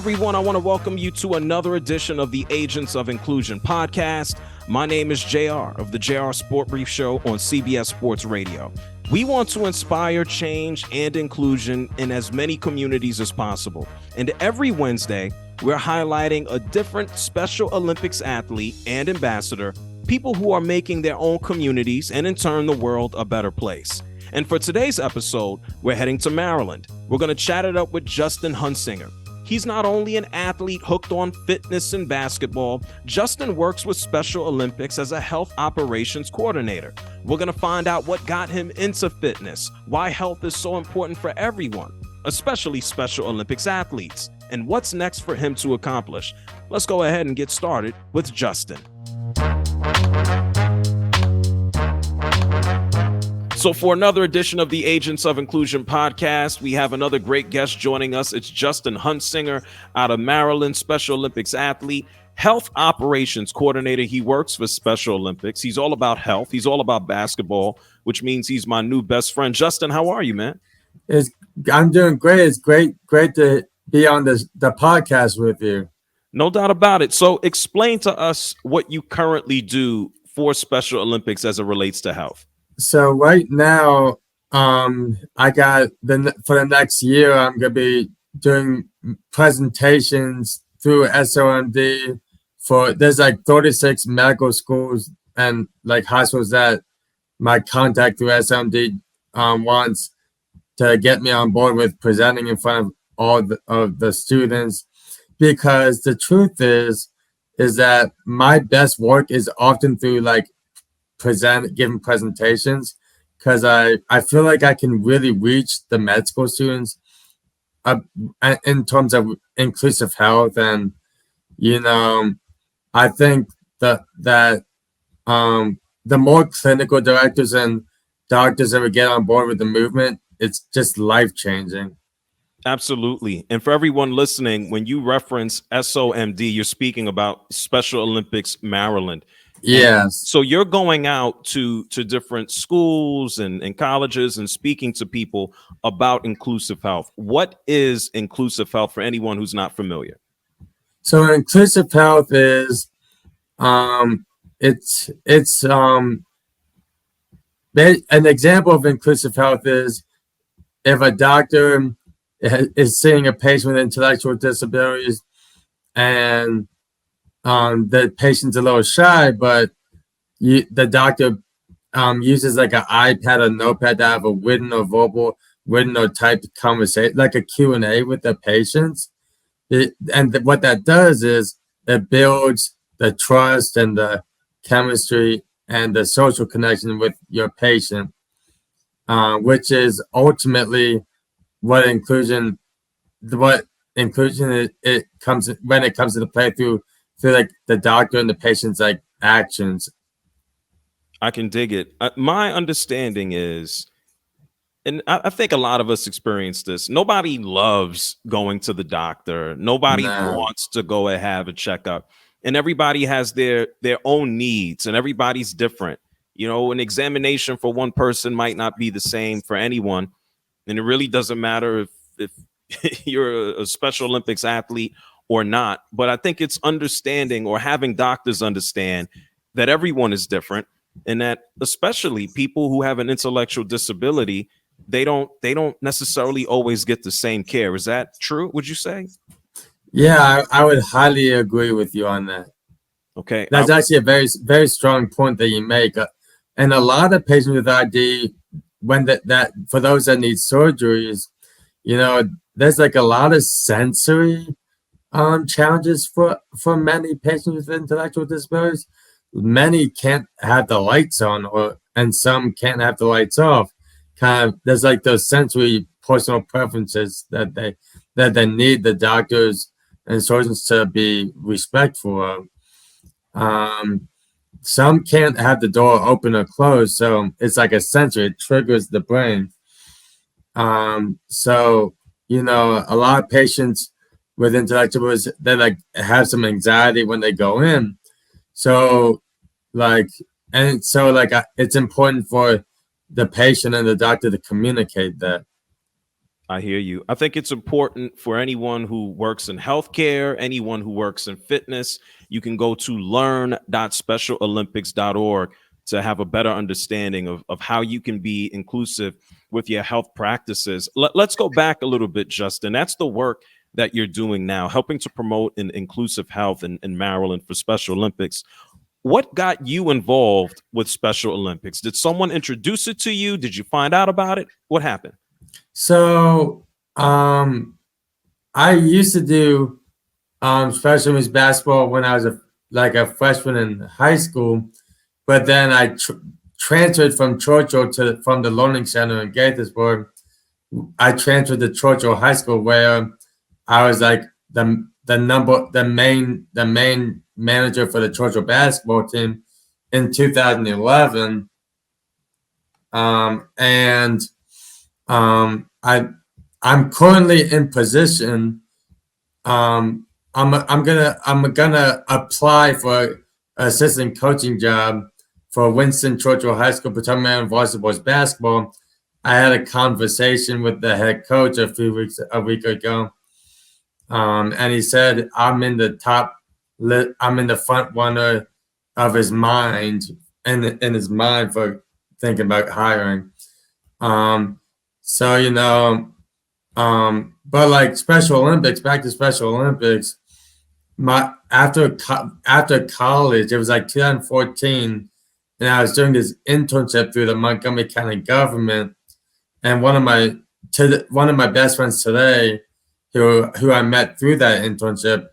everyone. I want to welcome you to another edition of the Agents of Inclusion podcast. My name is JR of the JR Sport Brief Show on CBS Sports Radio. We want to inspire change and inclusion in as many communities as possible. And every Wednesday, we're highlighting a different Special Olympics athlete and ambassador, people who are making their own communities and in turn the world a better place. And for today's episode, we're heading to Maryland. We're going to chat it up with Justin Hunsinger. He's not only an athlete hooked on fitness and basketball, Justin works with Special Olympics as a health operations coordinator. We're going to find out what got him into fitness, why health is so important for everyone, especially Special Olympics athletes, and what's next for him to accomplish. Let's go ahead and get started with Justin. So for another edition of the Agents of Inclusion podcast, we have another great guest joining us. It's Justin Hunsinger out of Maryland, Special Olympics athlete, health operations coordinator. He works for Special Olympics. He's all about health. He's all about basketball, which means he's my new best friend. Justin, how are you, man? I'm doing great. It's great to be on the podcast with you. No doubt about it. So explain to us what you currently do for Special Olympics as it relates to health. So right now, I got for the next year, I'm going to be doing presentations through SOMD there's like 36 medical schools and like hospitals that my contact through SOMD wants to get me on board with presenting in front of all of the students, because the truth is that my best work is often through like giving presentations, because I feel like I can really reach the med school students in terms of inclusive health. And I think that the more clinical directors and doctors ever get on board with the movement, it's just life-changing. Absolutely. And for everyone listening, when you reference SOMD, you're speaking about Special Olympics Maryland. Yes. So you're going out to different schools and colleges and speaking to people about inclusive health. What is inclusive health for anyone who's not familiar? So inclusive health is an example of inclusive health is if a doctor is seeing a patient with intellectual disabilities and the patient's a little shy, but the doctor uses like an iPad or notepad to have a written or typed conversation, like a Q&A with the patients. What that does is it builds the trust and the chemistry and the social connection with your patient, which is ultimately what inclusion it comes when it comes to the play through like the doctor and the patient's like actions. I can dig it. My understanding is, and I think a lot of us experience this, nobody loves going to the doctor. Nobody wants to go and have a checkup. And everybody has their own needs, and everybody's different. An examination for one person might not be the same for anyone. And it really doesn't matter if you're a Special Olympics athlete or not. But I think it's understanding, or having doctors understand, that everyone is different, and that especially people who have an intellectual disability, they don't necessarily always get the same care. Is that true, would you say? Yeah, I would highly agree with you on that. Okay. That's actually a very, very strong point that you make. And a lot of patients with ID, when that for those that need surgeries, there's like a lot of sensory challenges for many patients with intellectual disabilities. Many can't have the lights on, and some can't have the lights off. There's like those sensory personal preferences that they need the doctors and surgeons to be respectful of. Some can't have the door open or closed, so it's like a sensory. It triggers the brain. So a lot of patients with intellectual disabilities, they like have some anxiety when they go in. So it's important for the patient and the doctor to communicate that. I hear you. I think it's important for anyone who works in healthcare, anyone who works in fitness. You can go to learn.specialolympics.org to have a better understanding of how you can be inclusive with your health practices. Let's go back a little bit, Justin. That's the work that you're doing now, helping to promote an inclusive health in Maryland for Special Olympics. What got you involved with Special Olympics? Did someone introduce it to you? Did you find out about it? What happened? So, I used to do Special Olympics basketball when I was a freshman in high school, but then I transferred from Churchill from the Learning Center in Gaithersburg. I transferred to Churchill High School where I was like the main manager for the Churchill basketball team in 2011. And I'm currently in position. I'm gonna apply for an assistant coaching job for Winston Churchill High School Potomac Maryland Varsity Boys basketball. I had a conversation with the head coach a week ago, and he said I'm in the front runner of his mind in his mind for thinking about hiring. So but like Special Olympics, back to Special Olympics, after college, it was like 2014, and I was doing this internship through the Montgomery County government, and one of my best friends today, who I met through that internship,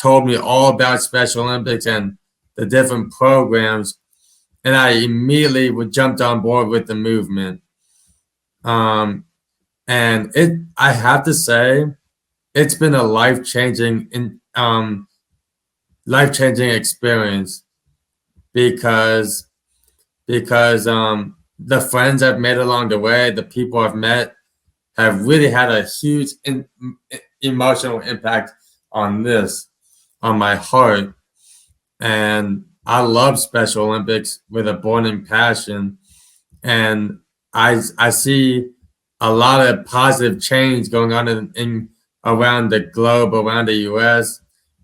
told me all about Special Olympics and the different programs, and I immediately jumped on board with the movement. And I have to say, it's been a life-changing experience because the friends I've made along the way, the people I've met, have really had a huge emotional impact on my heart. And I love Special Olympics with a burning passion, and I see a lot of positive change going on in around the globe, around the U.S.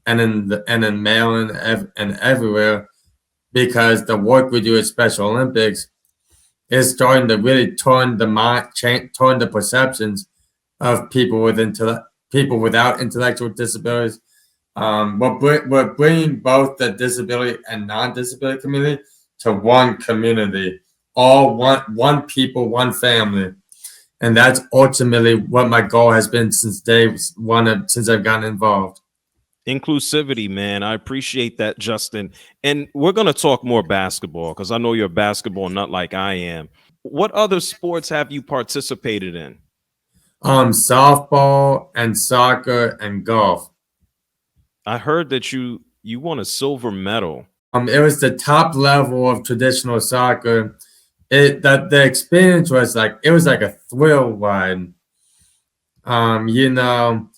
and in Maryland and everywhere, because the work we do at Special Olympics is starting to really turn the perceptions of people without intellectual disabilities. We're bringing both the disability and non-disability community to one community, all one people, one family. And that's ultimately what my goal has been since I've gotten involved. Inclusivity, man. I appreciate that, Justin. And we're going to talk more basketball because I know you're a basketball nut like I am. What other sports have you participated in? Softball and soccer and golf. I heard that you won a silver medal. It was the top level of traditional soccer. The experience was like a thrill ride. When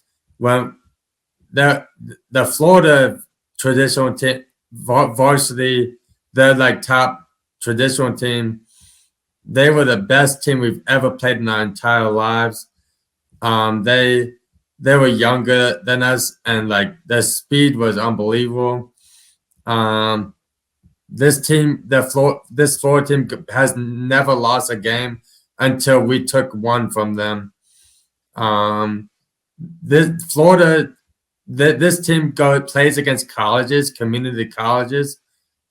the Florida traditional team varsity, they're like top traditional team. They were the best team we've ever played in our entire lives. They were younger than us, and like their speed was unbelievable. This Florida team has never lost a game until we took one from them. This team plays against colleges, community colleges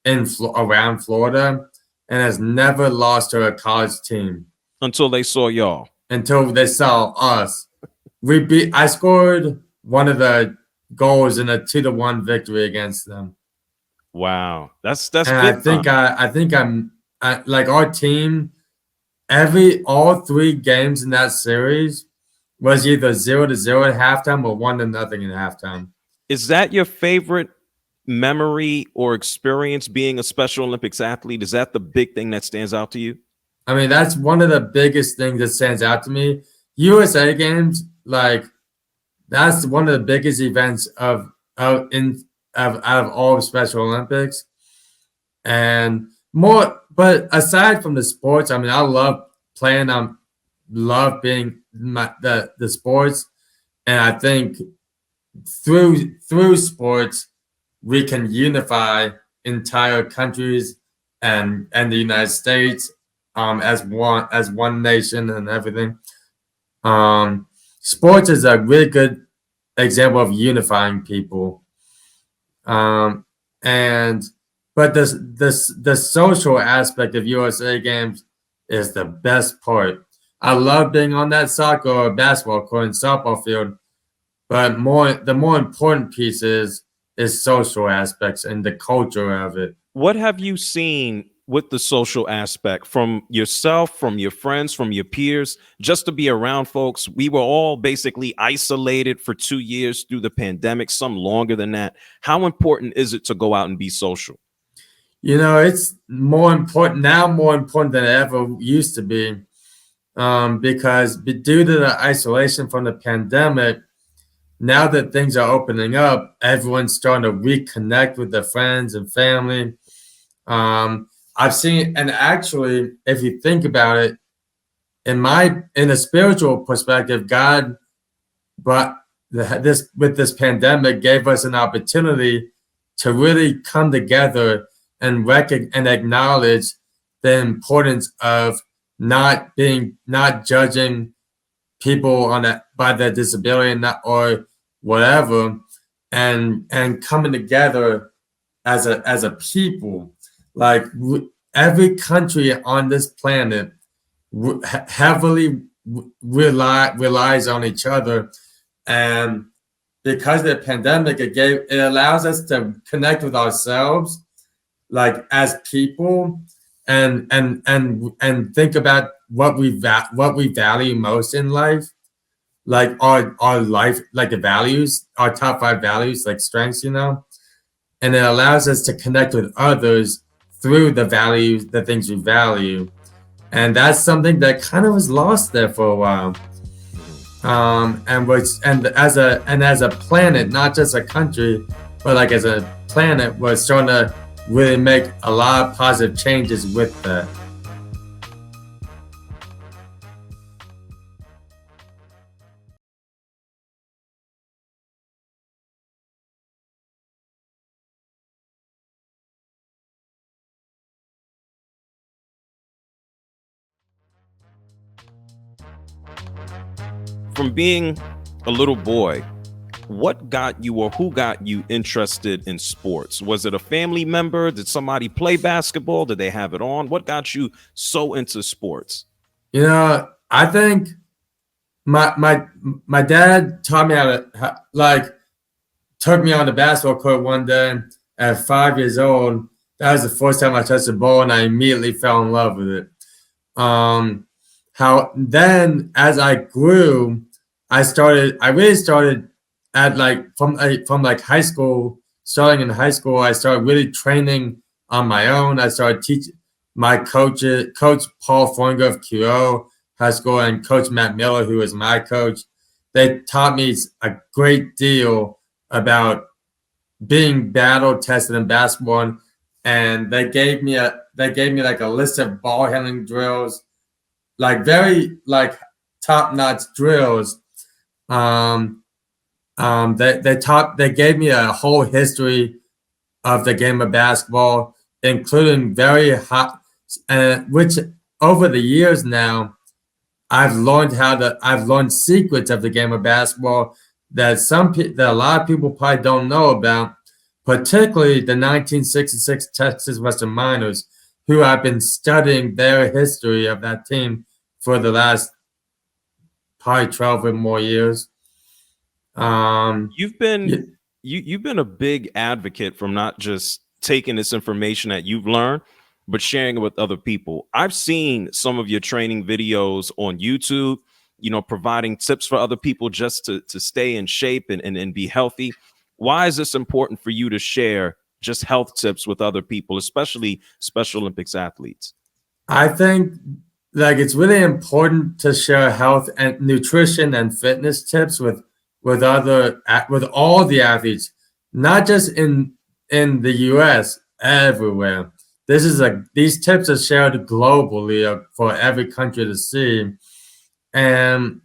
around Florida, and has never lost to a college team until they saw y'all. Until they saw us. I scored one of the goals in a 2-1 victory against them. Wow, that's and I think I'm like our team. All 3 games in that series was either 0-0 at halftime or 1-0 at halftime. Is that your favorite memory or experience being a Special Olympics athlete? Is that the big thing that stands out to you? I mean, that's one of the biggest things that stands out to me. USA Games, like that's one of the biggest events out of all of Special Olympics. And more, but aside from the sports, I mean, I love playing love being the sports, and I think through sports we can unify entire countries and the United States as one nation and everything. Sports is a really good example of unifying people. Um, and but the social aspect of USA games is the best part. I love being on that soccer or basketball court and softball field, but the more important piece is social aspects and the culture of it. What have you seen with the social aspect from yourself, from your friends, from your peers, just to be around folks? We were all basically isolated for 2 years through the pandemic, some longer than that. How important is it to go out and be social? It's more important now, more important than it ever used to be, because due to the isolation from the pandemic, now that things are opening up, everyone's starting to reconnect with their friends and family. I've seen, and actually, if you think about it, in a spiritual perspective, God brought this pandemic gave us an opportunity to really come together and and acknowledge the importance of not judging people by their disability or whatever, and coming together as a people. Like every country on this planet heavily relies on each other, and because of the pandemic, it allows us to connect with ourselves, like as people, and think about what we value most in life, like our life, like the values, our top 5 values, like strengths, and it allows us to connect with others through the things we value, and that's something that kind of was lost there for a while. As a planet, not just a country, but like as a planet, we're starting to really make a lot of positive changes with that. From being a little boy, what got you or who got you interested in sports? Was it a family member? Did somebody play basketball? Did they have it on? What got you so into sports? I think my dad taught me like took me on the basketball court one day at 5 years old. That was the first time I touched the ball, and I immediately fell in love with it. How then as I grew, I really started at from like high school. Starting in high school, I started really training on my own. I started teaching my Coach Paul Fonger of QO High School and Coach Matt Miller, who was my coach. They taught me a great deal about being battle tested in basketball, and they gave me like a list of ball handling drills, like very like top notch drills. They gave me a whole history of the game of basketball, including very hot, which over the years now, I've learned secrets of the game of basketball that that a lot of people probably don't know about, particularly the 1966 Texas Western Miners, who I've been studying their history of that team for the last probably 12 or more years. You've been you've been a big advocate from not just taking this information that you've learned, but sharing it with other people. I've seen some of your training videos on YouTube, providing tips for other people just to stay in shape and be healthy. Why is this important for you to share just health tips with other people, especially Special Olympics athletes? I think like it's really important to share health and nutrition and fitness tips with all the athletes, not just in the US, everywhere. These tips are shared globally for every country to see. And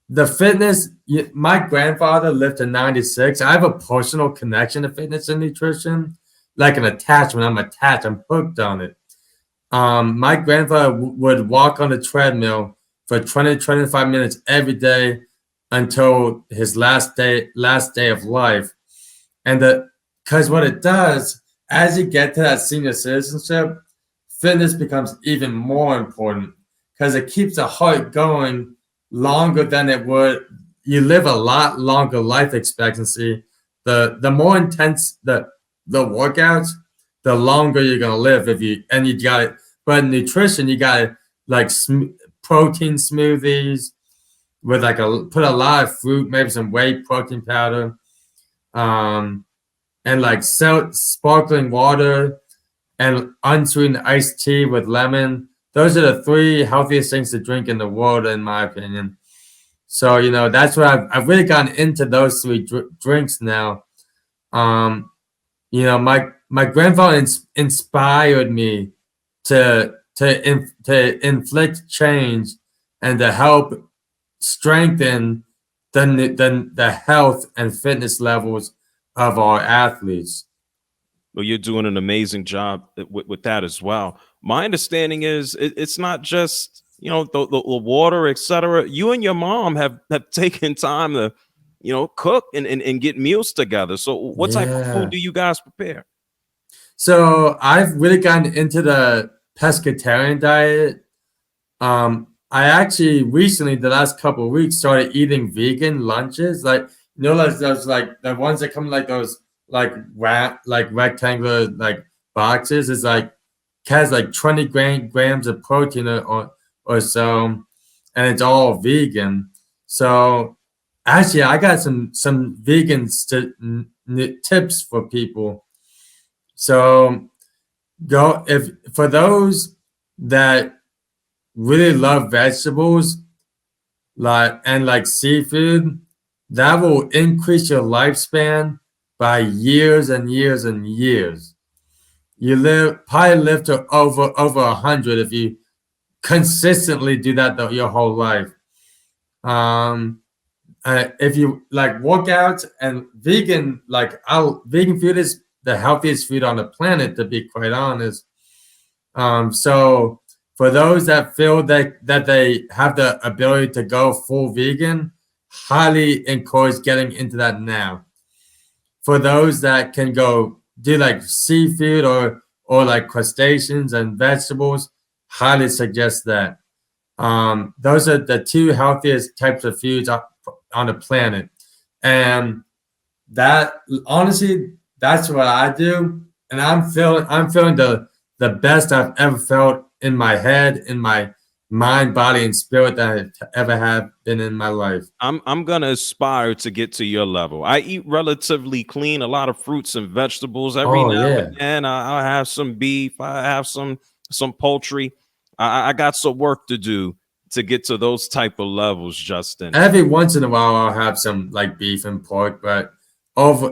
the fitness, my grandfather lived to 96. I have a personal connection to fitness and nutrition, like an attachment. I'm attached. I'm hooked on it. My grandfather would walk on the treadmill for 20 25 minutes every day until his last day of life. And because what it does, as you get to that senior citizenship, fitness becomes even more important because it keeps the heart going longer than it would. You live a lot longer life expectancy. The more intense the workouts, the longer you're gonna live. If you and you got it, but in nutrition you got it like protein smoothies with like put a lot of fruit, maybe some whey protein powder, and like sparkling water and unsweetened iced tea with lemon. Those are the three healthiest things to drink in the world, in my opinion. So, that's what I've really gotten into those three drinks now. My grandfather inspired me to inflict change and to help strengthen the health and fitness levels of our athletes. Well, you're doing an amazing job with that as well. My understanding is it's not just the water, etc. You and your mom have taken time to cook and get meals together. So what type of food do you guys prepare? So I've really gotten into the pescatarian diet. I actually recently, the last couple of weeks, started eating vegan lunches. Like, those like the ones that come in like those like rectangular like boxes. It's like has like 20 grams of protein or so, and it's all vegan. So actually, I got some vegan tips for people. So go if for those that really love vegetables like seafood, that will increase your lifespan by years and years and years. You probably live to over 100 if you consistently do that your whole life. If you like workouts and vegan, vegan food is the healthiest food on the planet, to be quite honest. So for those that feel that they have the ability to go full vegan, highly encourage getting into that now. For those that can go do like seafood or like crustaceans and vegetables, highly suggest that. Those are the two healthiest types of foods on the planet, and that honestly, that's what I do, and I'm feeling the best I've ever felt in my head, in my mind, body, and spirit that I ever have been in my life. I'm gonna aspire to get to your level. I eat relatively clean, a lot of fruits and vegetables. Every Oh now yeah. and then, I'll have some beef. I have some poultry. I got some work to do to get to those type of levels, Justin. Every once in a while, I'll have some like beef and pork, but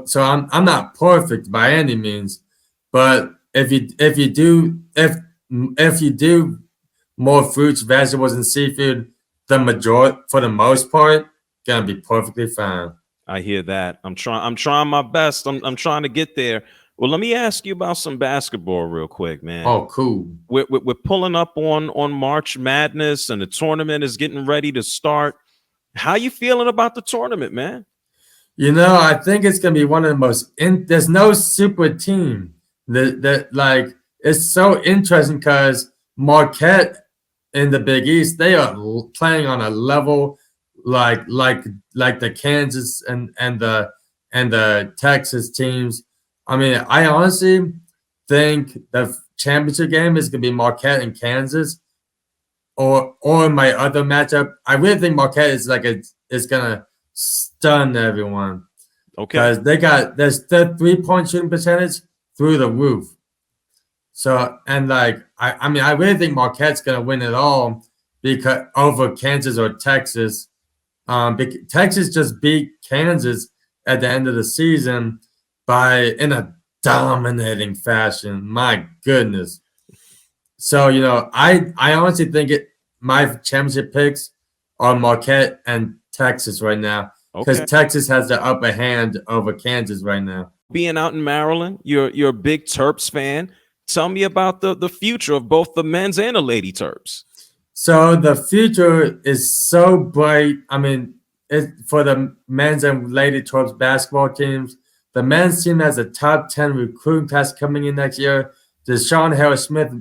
so I'm not perfect by any means. But if you do more fruits, vegetables, and seafood, for the most part, gonna be perfectly fine. I hear that. I'm trying my best. I'm trying to get there. Well, let me ask you about some basketball real quick, man. Oh, cool. We're pulling up on March Madness, and the tournament is getting ready to start. How you feeling about the tournament, man? I think it's gonna be one of the most. There's no super team. Like it's so interesting because Marquette in the Big East, they are playing on a level like the Kansas and the Texas teams. I mean, I honestly think the championship game is gonna be Marquette and Kansas, or my other matchup. I really think Marquette is gonna stun everyone. Okay, Because there's the 3-point shooting percentage through the roof. So and I mean I really think Marquette's gonna win it all because over Kansas or Texas. Texas just beat Kansas at the end of the season in a dominating fashion. My goodness. So I honestly think my championship picks are Marquette and Texas right now, because Okay. Texas has the upper hand over Kansas right now. Being out in Maryland, you're a big Terps fan. Tell me about the future of both the men's and the lady Terps. So the future is so bright. I mean, for the men's and lady Terps basketball teams, the men's team has a top 10 recruiting class coming in next year. Deshaun Harris Smith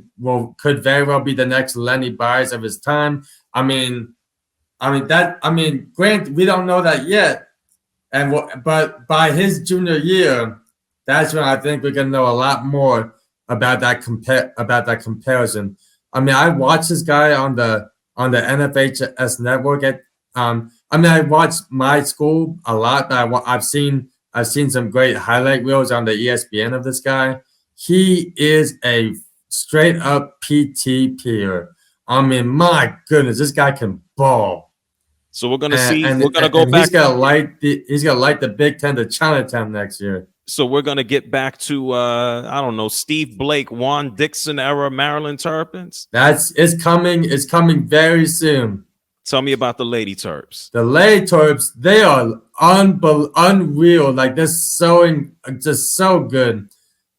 could very well be the next Lenny Byers of his time. Grant, we don't know that yet, but by his junior year, that's when I think we're gonna know a lot more about that comparison. I mean, I watched this guy on the NFHS network. I watched my school a lot, but I've seen some great highlight reels on the ESPN of this guy. He is a straight up PT peer. I mean, my goodness, this guy can ball. So we're gonna see. We're gonna go back. He's gonna light the Big Ten to Chinatown next year. So we're gonna get back to I don't know, Steve Blake, Juan Dixon era Maryland Terrapins. It's coming. It's coming very soon. Tell me about the Lady Terps. The Lady Terps, they are unreal. Like they're just so good,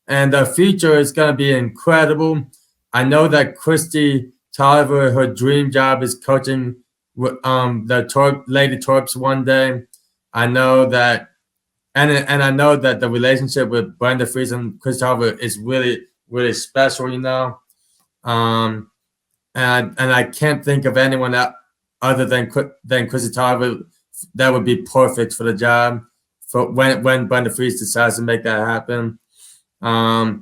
and the future is gonna be incredible. I know that Christy Tolliver, her dream job is coaching the Lady Terps one day. I know that, and I know that the relationship with Brenda Fries and Chris Tolliver is really, really special. And I can't think of anyone other than Chrissy Tolliver that would be perfect for the job for when Brenda Fries decides to make that happen. I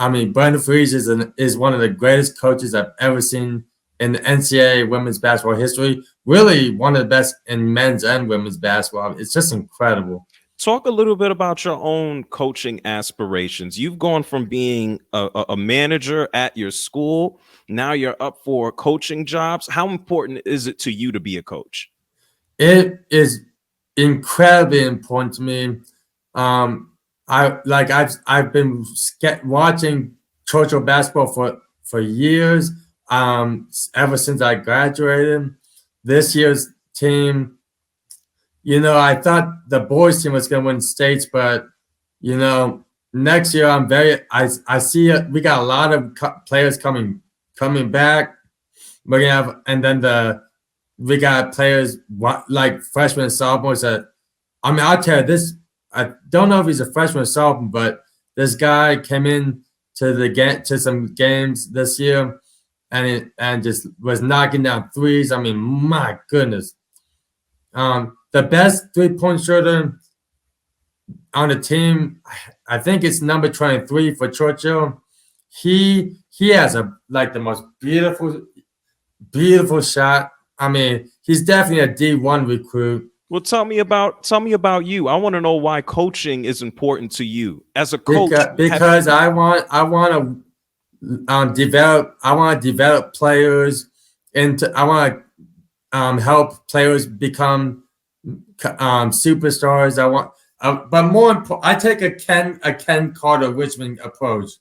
mean, Brenda Fries is one of the greatest coaches I've ever seen in the NCAA women's basketball history. Really, one of the best in men's and women's basketball. It's just incredible. Talk a little bit about your own coaching aspirations. You've gone from being a manager at your school. Now you're up for coaching jobs. How important is it to you to be a coach? It is incredibly important to me. I've been watching Churchill basketball for years. Ever since I graduated. This year's team, I thought the boys team was going to win states, but next year I see it. We got a lot of players coming back. We're gonna have, and then we got players like freshmen and sophomores that, I mean, I'll tell you this. I don't know if he's a freshman or sophomore, but this guy came in to some games this year and just was knocking down threes. I mean, my goodness. The best three-point shooter on the team, I think it's number 23 for Churchill. He has the most beautiful shot. I mean, he's definitely a D1 recruit. Well, tell me about you. I want to know why coaching is important to you as a coach. Because I want to develop players I want to help players become superstars. But more important, I take a Ken Carter Richmond approach.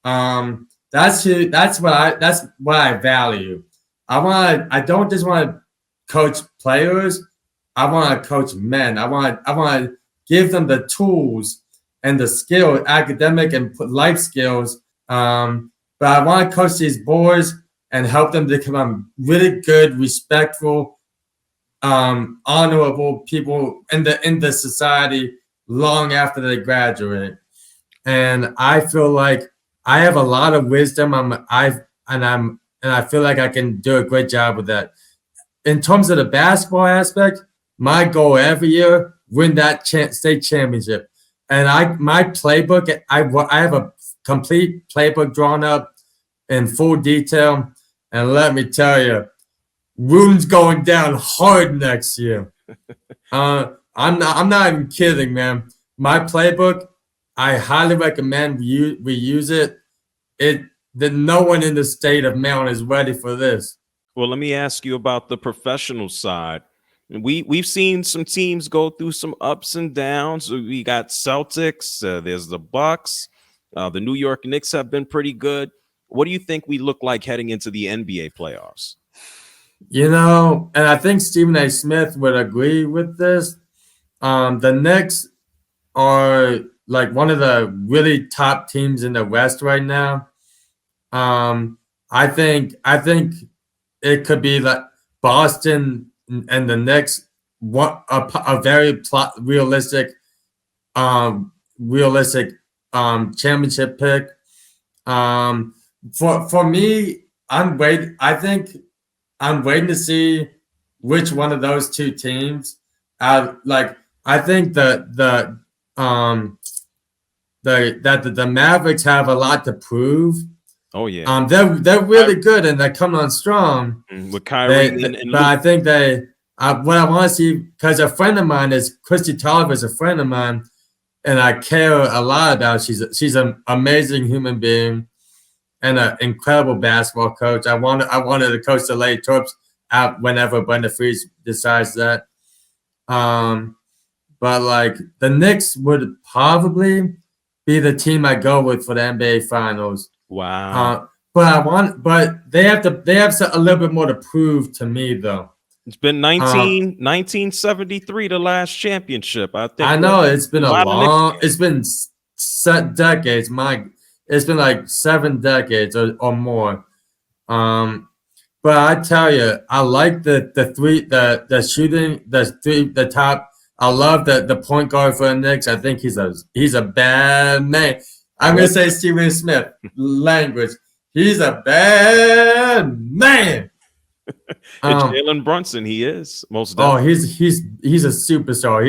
That's what I value. I don't just want to coach players. I want to coach men. I want to give them the tools and the skill, academic and life skills. But I want to coach these boys and help them become really good, respectful, honorable people in the society long after they graduate. And I feel like I have a lot of wisdom. I feel like I can do a great job with that. In terms of the basketball aspect, my goal every year, win that state championship. And my playbook, I have a complete playbook drawn up in full detail. And let me tell you, Ruden's going down hard next year. I'm not even kidding, man. My playbook, I highly recommend we use it. That no one in the state of Maryland is ready for this. Well, let me ask you about the professional side. We've seen some teams go through some ups and downs. We got Celtics. There's the Bucks. The New York Knicks have been pretty good. What do you think we look like heading into the NBA playoffs? And I think Stephen A. Smith would agree with this. The Knicks are like one of the really top teams in the West right now. Um, I think it could be like Boston and the Knicks. What a very realistic, realistic championship pick. Um, for me, I think I'm waiting to see which one of those two teams. Like I think the Mavericks have a lot to prove. Oh yeah. They're really good and they're coming on strong. With Kyrie and But Luke. I think what I want to see, because a friend of mine is Christy Tolliver is a friend of mine, and I care a lot about. She's an amazing human being and an incredible basketball coach. I wanted to coach the Lady Torps out whenever Brenda Freeze decides that. Um, but like the Knicks would probably be the team I go with for the NBA Finals. Wow. But they have a little bit more to prove to me though. It's been 1973, the last championship. I think I know it's been Knicks. it's been decades. It's been like 7 decades or more. But I tell you, I like the shooting, the top. I love the point guard for the Knicks. I think he's a bad man. I'm gonna say Stephen Smith language. He's a bad man. It's Jalen Brunson. He is most definitely. definitely. He's a superstar.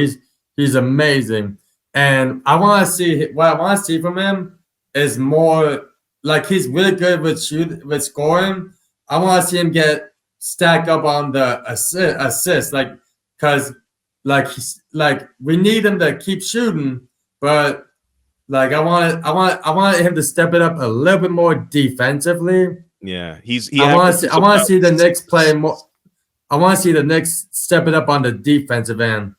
He's amazing. And I want to see what I want to see from him is more like he's really good with scoring. I want to see him get stacked up on the assist, like because like we need him to keep shooting, but like I want him to step it up a little bit more defensively. Yeah, I want to see the Knicks play more. I want to see the Knicks step it up on the defensive end.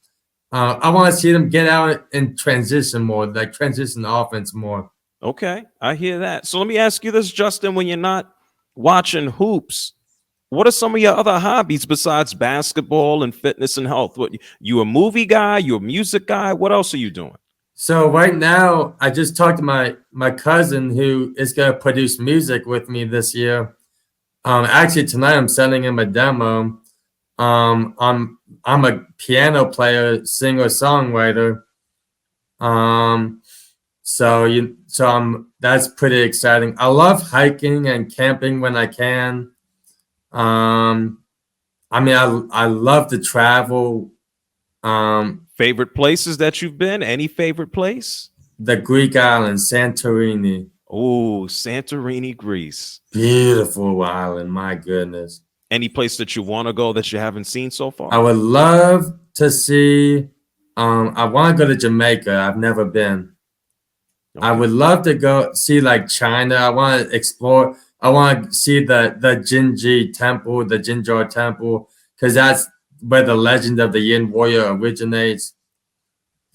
I want to see them get out and transition more, like transition offense more. Okay, I hear that. So let me ask you this, Justin: when you're not watching hoops, what are some of your other hobbies besides basketball and fitness and health? What, you a movie guy? You a music guy? What else are you doing? So right now, I just talked to my cousin who is gonna produce music with me this year. Actually tonight I'm sending him a demo. I'm a piano player, singer, songwriter. That's pretty exciting. I love hiking and camping when I can. I love to travel. Favorite places that you've been? Any favorite place? The Greek island, Santorini. Oh, Santorini, Greece. Beautiful island, my goodness. Any place that you want to go that you haven't seen so far? I would love to see. I want to go to Jamaica. I've never been. Okay. I would love to go see like China. I want to explore. I want to see the Jinji Temple, the Jinjar Temple, because that's where the legend of the Yin warrior originates.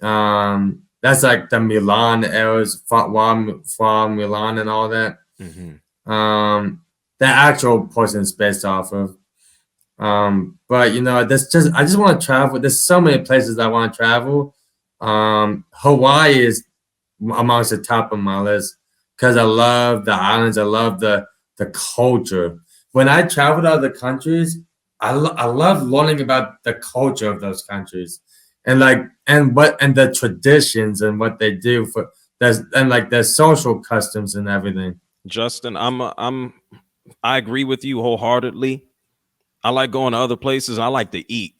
That's like the Milan eras, from Milan and all that. Mm-hmm. The actual person is based off of. But I just want to travel. There's so many places I want to travel. Hawaii is amongst the top of my list because I love the islands. I love the culture. When I travel to other countries, I love learning about the culture of those countries and the traditions and what they do and like their social customs and everything. Justin, I agree with you wholeheartedly. I like going to other places. I like to eat.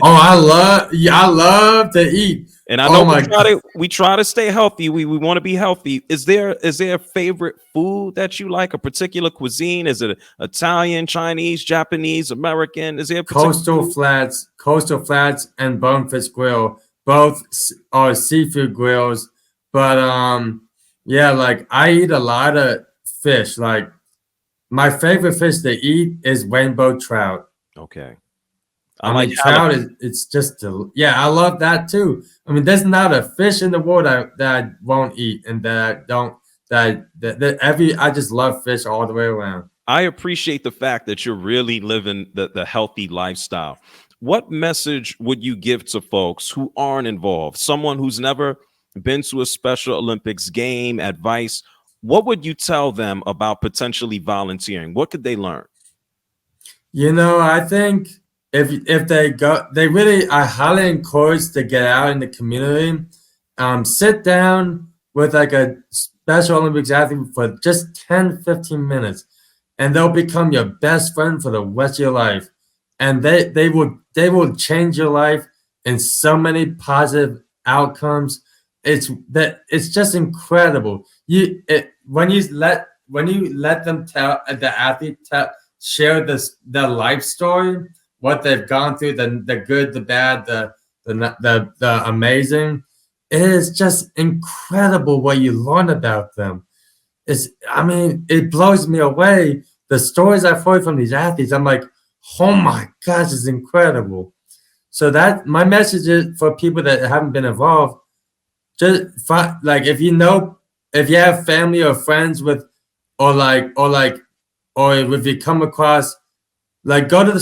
I love to eat. And I know we try to stay healthy. We want to be healthy. Is there a favorite food that you like? A particular cuisine? Is it Italian, Chinese, Japanese, American? Is there Coastal Flats and Bonefish Grill? Both are seafood grills, but yeah, like I eat a lot of fish. Like my favorite fish to eat is rainbow trout. Okay. I like trout. It's just I love that too. I mean, there's not a fish in the world that I won't eat, and that I don't. I just love fish all the way around. I appreciate the fact that you're really living the healthy lifestyle. What message would you give to folks who aren't involved? Someone who's never been to a Special Olympics game, advice. What would you tell them about potentially volunteering? What could they learn? I think if they go, I highly encourage to get out in the community, sit down with like a Special Olympics athlete for just 10, 15 minutes, and they'll become your best friend for the rest of your life. And they will change your life in so many positive outcomes. It's just incredible. When you let them tell the athlete share their life story, what they've gone through, the good, the bad, the amazing. It is just incredible what you learn about them. It blows me away. The stories I've heard from these athletes, I'm like, oh my gosh, it's incredible. So that my message is for people that haven't been involved, just like if you have family or friends with, or if you come across, like go to a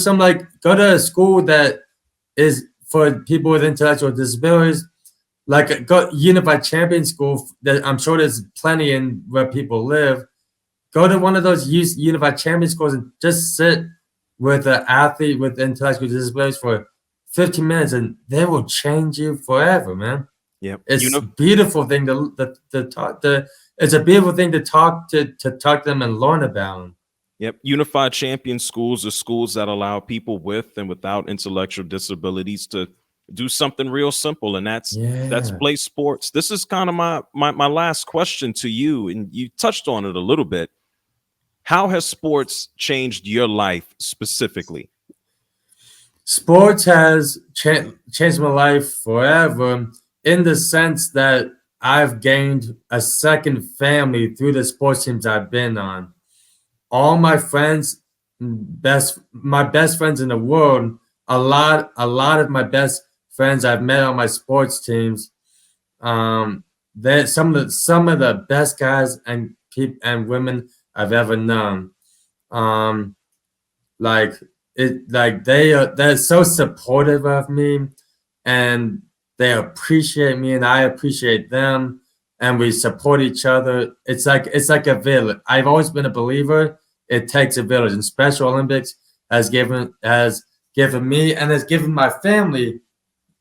school that is for people with intellectual disabilities, like go Unified Champion School. That I'm sure there's plenty in where people live. Go to one of those Unified Champion Schools and just sit with an athlete with intellectual disabilities for 15 minutes, and they will change you forever, man. Yeah, it's a beautiful thing to talk to. It's a beautiful thing to talk to them and learn about them. Yep. Unified Champion Schools are schools that allow people with and without intellectual disabilities to do something real simple, and that's play sports. This is kind of my last question to you, and you touched on it a little bit. How has sports changed your life specifically? Sports has changed my life forever, in the sense that I've gained a second family through the sports teams I've been on. All my friends, my best friends in the world, a lot of my best friends I've met on my sports teams. They're some of the best guys and women I've ever known. They're so supportive of me, and they appreciate me, and I appreciate them, and we support each other. It's like a village. I've always been a believer. It takes a village, and Special Olympics has given me and has given my family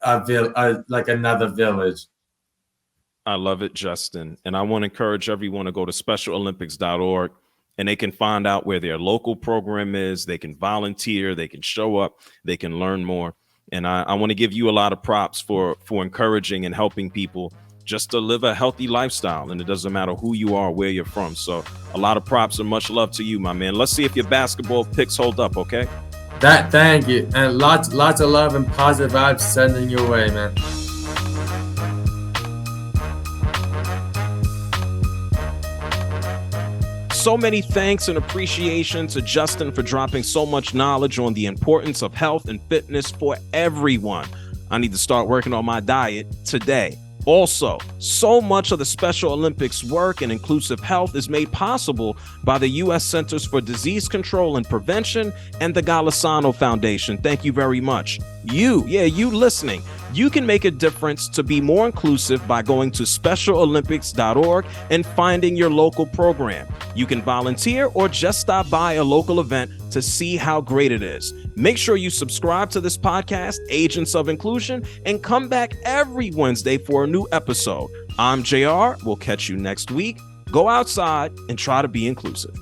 like another village. I love it, Justin. And I want to encourage everyone to go to specialolympics.org, and they can find out where their local program is. They can volunteer, they can show up, they can learn more. And I want to give you a lot of props for encouraging and helping people just to live a healthy lifestyle. And it doesn't matter who you are, where you're from. So a lot of props and much love to you, my man. Let's see if your basketball picks hold up, okay? Thank you. And lots of love and positive vibes sending your way, man. So many thanks and appreciation to Justin for dropping so much knowledge on the importance of health and fitness for everyone. I need to start working on my diet today. Also, so much of the Special Olympics work and inclusive health is made possible by the U.S. Centers for Disease Control and Prevention and the Golisano Foundation. Thank you very much. You listening, you can make a difference to be more inclusive by going to specialolympics.org and finding your local program. You can volunteer or just stop by a local event to see how great it is. Make sure you subscribe to this podcast, Agents of Inclusion, and come back every Wednesday for a new episode. I'm JR. We'll catch you next week. Go outside and try to be inclusive.